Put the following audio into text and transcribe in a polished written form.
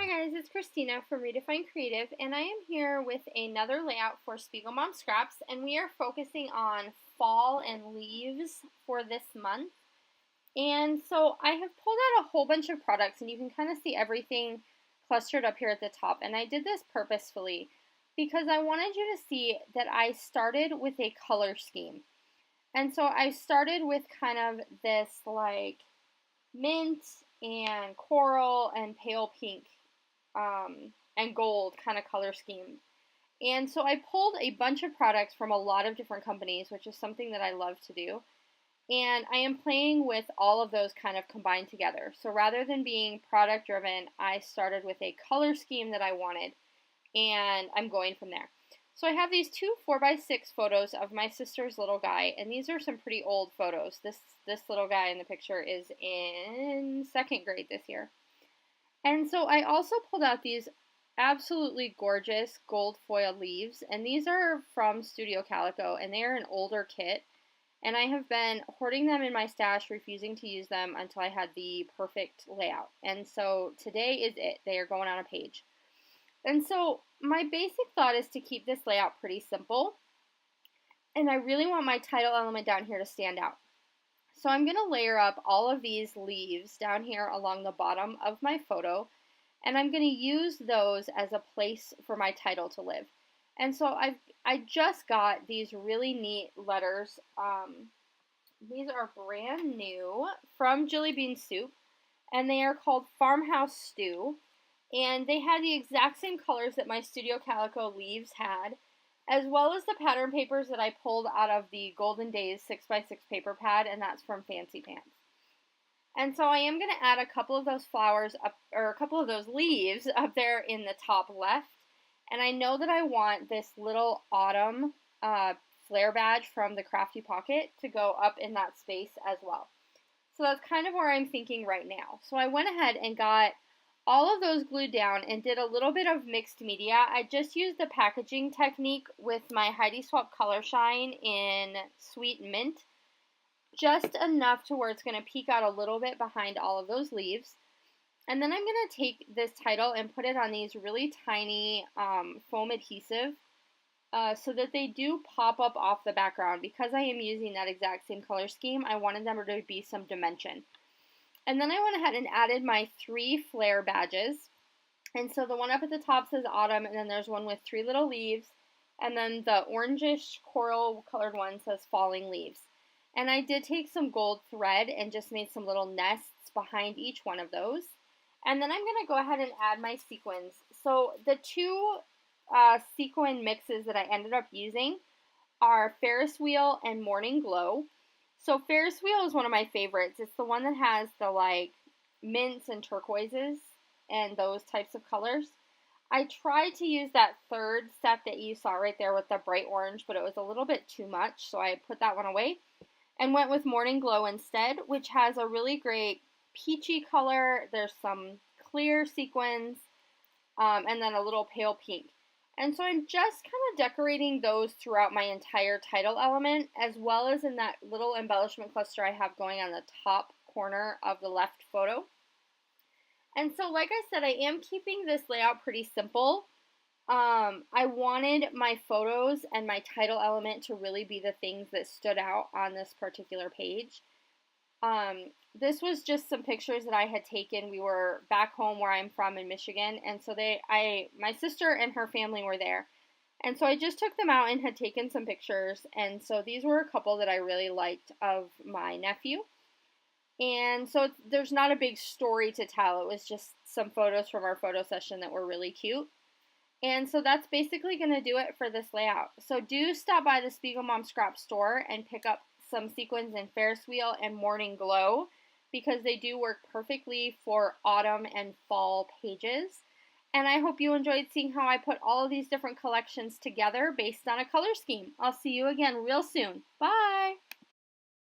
Hi guys, it's Christina from Redefine Creative, and I am here with another layout for SpiegelMom Scraps, and we are focusing on fall and leaves for this month. And so I have pulled out a whole bunch of products, and you can kind of see everything clustered up here at the top, and I did this purposefully because I wanted you to see that I started with a color scheme. And so I started with kind of this like mint and coral and pale pink and gold kind of color scheme. And so I pulled a bunch of products from a lot of different companies, which is something that I love to do. And I am playing with all of those kind of combined together. So rather than being product driven, I started with a color scheme that I wanted, and I'm going from there. So I have these two 4x6 photos of my sister's little guy, and these are some pretty old photos. This little guy in the picture is in 2nd grade this year. And so I also pulled out these absolutely gorgeous gold foil leaves, and these are from Studio Calico, and they are an older kit, and I have been hoarding them in my stash, refusing to use them until I had the perfect layout. And so today is it. They are going on a page. And so my basic thought is to keep this layout pretty simple, and I really want my title element down here to stand out. So I'm going to layer up all of these leaves down here along the bottom of my photo, and I'm going to use those as a place for my title to live. And so I just got these really neat letters. These are brand new from Jelly Bean Soup, and they are called Farmhouse Stew. And they had the exact same colors that my Studio Calico leaves had, as well as the pattern papers that I pulled out of the Golden Days 6x6 paper pad, and that's from Fancy Pants. And so I am going to add a couple of those flowers up, or a couple of those leaves up there in the top left. And I know that I want this little autumn flare badge from the Crafty Pocket to go up in that space as well. So that's kind of where I'm thinking right now. So I went ahead and got all of those glued down and did a little bit of mixed media. I just used the packaging technique with my Heidi Swapp Color Shine in Sweet Mint, just enough to where it's going to peek out a little bit behind all of those leaves. And then I'm going to take this title and put it on these really tiny foam adhesive so that they do pop up off the background. Because I am using that exact same color scheme, I wanted them to be some dimension. And then I went ahead and added my 3 flare badges. And so the one up at the top says autumn, and then there's one with 3 little leaves. And then the orangish coral colored one says falling leaves. And I did take some gold thread and just made some little nests behind each one of those. And then I'm going to go ahead and add my sequins. So the 2 sequin mixes that I ended up using are Ferris Wheel and Morning Glow. So Ferris Wheel is one of my favorites. It's the one that has the like mints and turquoises and those types of colors. I tried to use that 3rd set that you saw right there with the bright orange, but it was a little bit too much, so I put that one away and went with Morning Glow instead, which has a really great peachy color. There's some clear sequins and then a little pale pink. And so I'm just kind of decorating those throughout my entire title element, as well as in that little embellishment cluster I have going on the top corner of the left photo. And so like I said, I am keeping this layout pretty simple. I wanted my photos and my title element to really be the things that stood out on this particular page. This was just some pictures that I had taken. We were back home where I'm from in Michigan, and so my sister and her family were there. And so I just took them out and had taken some pictures, and so these were a couple that I really liked of my nephew. And so there's not a big story to tell. It was just some photos from our photo session that were really cute. And so that's basically going to do it for this layout. So do stop by the SpiegelMom Scrap store and pick up some sequins in Ferris Wheel and Morning Glow, because they do work perfectly for autumn and fall pages. And I hope you enjoyed seeing how I put all of these different collections together based on a color scheme. I'll see you again real soon. Bye!